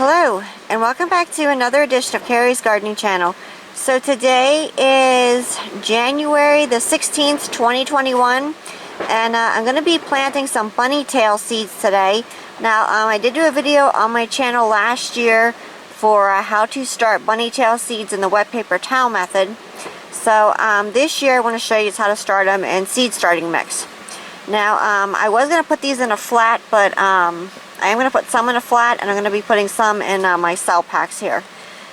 Hello, and welcome back to another edition of Carrie's Gardening Channel. So today is January the 16th, 2021, and I'm going to be planting some bunny tail seeds today. Now, I did do a video on my channel last year for how to start bunny tail seeds in the wet paper towel method. So this year I want to show you how to start them in seed starting mix. Now, I was going to put these in a flat, but I am going to put some in a flat, and I'm going to be putting some in my cell packs here.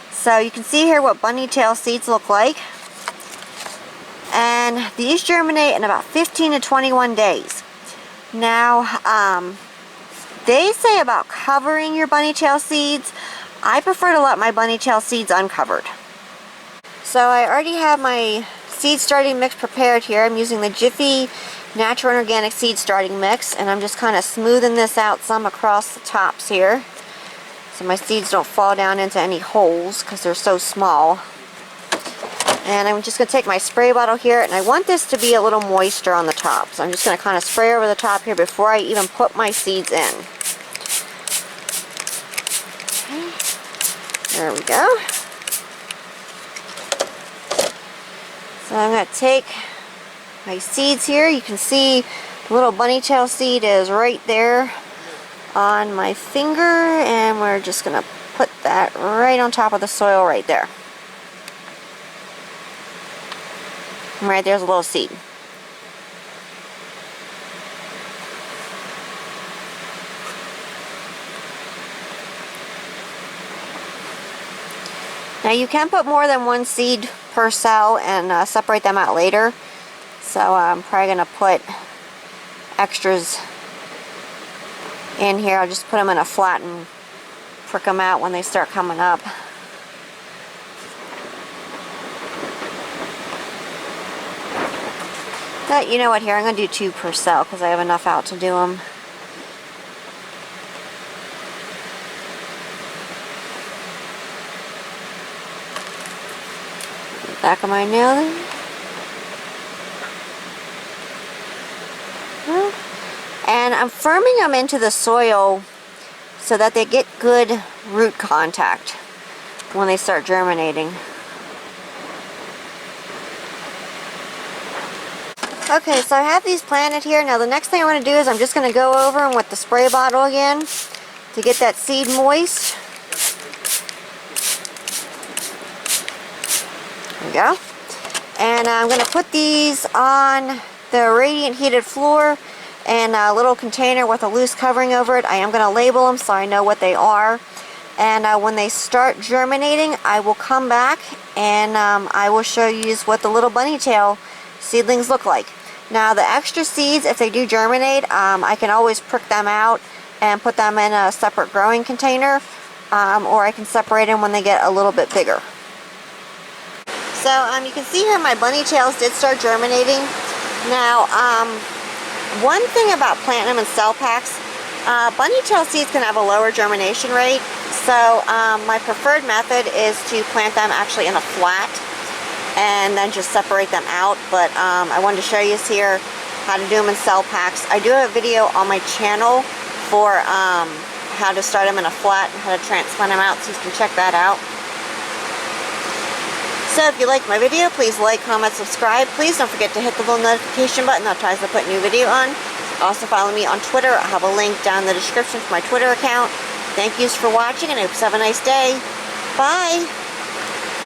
So you can see here what bunny tail seeds look like. And these germinate in about 15 to 21 days. Now, they say about covering your bunny tail seeds. I prefer to let my bunny tail seeds uncovered. So I already have my seed starting mix prepared here. I'm using the Jiffy Natural and Organic Seed Starting Mix, and I'm just kind of smoothing this out some across the tops here so my seeds don't fall down into any holes because they're so small. And I'm just going to take my spray bottle here, and I want this to be a little moisture on the top, so I'm just going to kind of spray over the top here before I even put my seeds in. Okay. There we go. So I'm going to take my seeds here. You can see the little bunny tail seed is right there on my finger, and we're just going to put that right on top of the soil right there. And right there's a little seed. Now you can put more than one seed per cell and separate them out later. So I'm probably going to put extras in here. I'll just put them in a flat and prick them out when they start coming up. But you know what, here I'm going to do 2 per cell because I have enough out to do them. Back of my nail there. And I'm firming them into the soil so that they get good root contact when they start germinating. Okay, so I have these planted here. Now the next thing I'm going to do is I'm just going to go over them with the spray bottle again to get that seed moist. There we go. And I'm going to put these on the radiant heated floor and a little container with a loose covering over it. I am going to label them so I know what they are. And when they start germinating, I will come back and I will show you what the little bunny tail seedlings look like. Now the extra seeds, if they do germinate, I can always prick them out and put them in a separate growing container, or I can separate them when they get a little bit bigger. So you can see here my bunny tails did start germinating. Now one thing about planting them in cell packs, bunny tail seeds can have a lower germination rate. So my preferred method is to plant them actually in a flat and then just separate them out. But I wanted to show you here how to do them in cell packs. I do have a video on my channel for how to start them in a flat and how to transplant them out, so you can check that out. So if you like my video, please like, comment, subscribe. Please don't forget to hit the little notification button that tries to put a new video on. Also follow me on Twitter. I have a link down in the description for my Twitter account. Thank yous for watching, and I hope you have a nice day. Bye!